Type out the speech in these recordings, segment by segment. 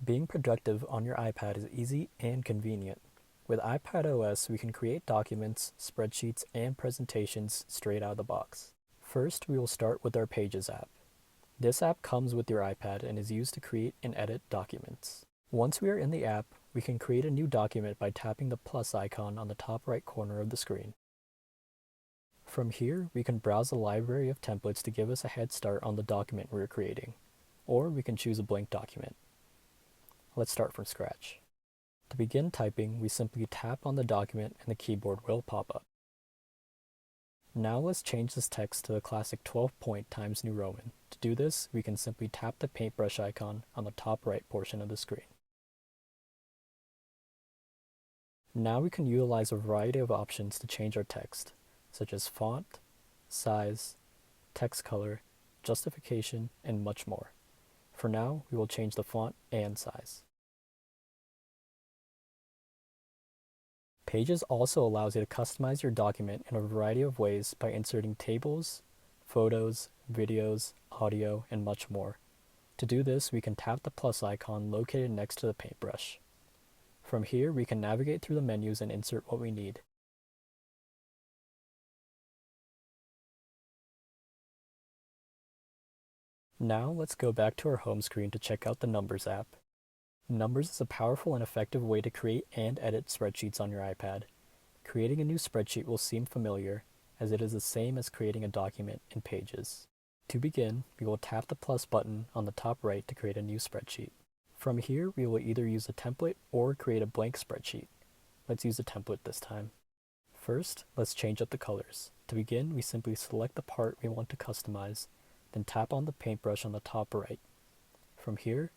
Being productive on your iPad is easy and convenient. With iPad OS, we can create documents, spreadsheets, and presentations straight out of the box. First, we will start with our Pages app. This app comes with your iPad and is used to create and edit documents. Once we are in the app, we can create a new document by tapping the plus icon on the top right corner of the screen. From here, we can browse a library of templates to give us a head start on the document we're creating, or we can choose a blank document. Let's start from scratch. To begin typing, we simply tap on the document and the keyboard will pop up. Now let's change this text to the classic 12-point Times New Roman. To do this, we can simply tap the paintbrush icon on the top right portion of the screen. Now we can utilize a variety of options to change our text, such as font, size, text color, justification, and much more. For now, we will change the font and size. Pages also allows you to customize your document in a variety of ways by inserting tables, photos, videos, audio, and much more. To do this, we can tap the plus icon located next to the paintbrush. From here, we can navigate through the menus and insert what we need. Now let's go back to our home screen to check out the Numbers app. Numbers is a powerful and effective way to create and edit spreadsheets on your iPad. Creating a new spreadsheet will seem familiar, as it is the same as creating a document in Pages. To begin, we will tap the plus button on the top right to create a new spreadsheet. From here, we will either use a template or create a blank spreadsheet. Let's use a template this time. First, let's change up the colors. To begin, we simply select the part we want to customize, then tap on the paintbrush on the top right. From here,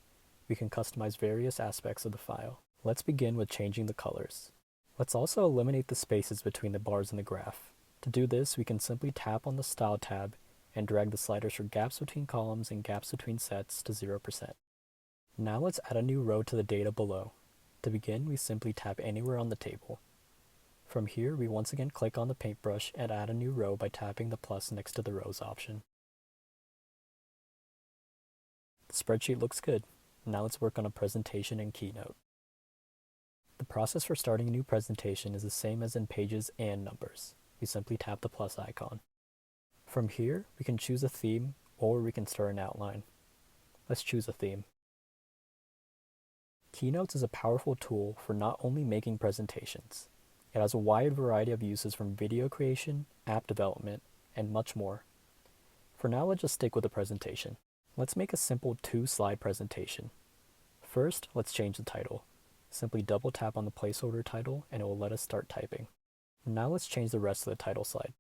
we can customize various aspects of the file. Let's begin with changing the colors. Let's also eliminate the spaces between the bars in the graph. To do this, we can simply tap on the Style tab and drag the sliders for gaps between columns and gaps between sets to 0%. Now let's add a new row to the data below. To begin, we simply tap anywhere on the table. From here, we once again click on the paintbrush and add a new row by tapping the plus next to the rows option. The spreadsheet looks good. Now let's work on a presentation in Keynote. The process for starting a new presentation is the same as in Pages and Numbers. We simply tap the plus icon. From here, we can choose a theme or we can start an outline. Let's choose a theme. Keynote is a powerful tool for not only making presentations. It has a wide variety of uses from video creation, app development, and much more. For now, let's just stick with the presentation. Let's make a simple 2-slide presentation. First, let's change the title. Simply double tap on the placeholder title and it will let us start typing. Now let's change the rest of the title slide.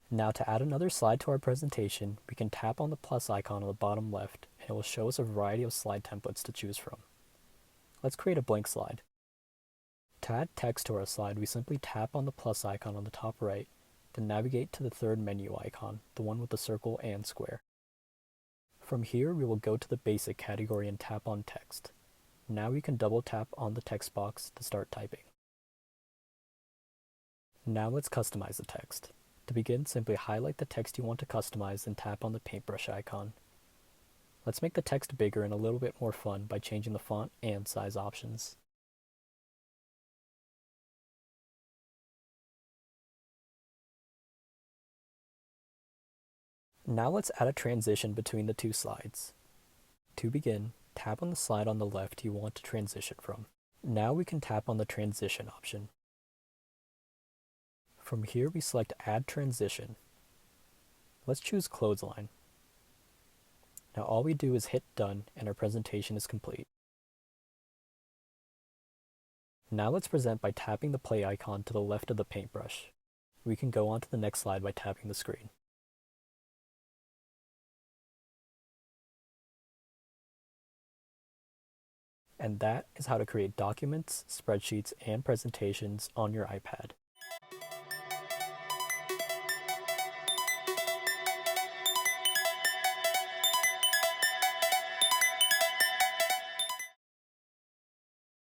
Now to add another slide to our presentation, we can tap on the plus icon on the bottom left and it will show us a variety of slide templates to choose from. Let's create a blank slide. To add text to our slide, we simply tap on the plus icon on the top right, then navigate to the third menu icon, the one with the circle and square. From here, we will go to the basic category and tap on text. Now we can double tap on the text box to start typing. Now let's customize the text. To begin, simply highlight the text you want to customize and tap on the paintbrush icon. Let's make the text bigger and a little bit more fun by changing the font and size options. Now let's add a transition between the two slides. To begin, tap on the slide on the left you want to transition from. Now we can tap on the transition option. From here, we select Add Transition. Let's choose Clothesline. Now all we do is hit Done and our presentation is complete. Now let's present by tapping the play icon to the left of the paintbrush. We can go on to the next slide by tapping the screen. And that is how to create documents, spreadsheets, and presentations on your iPad.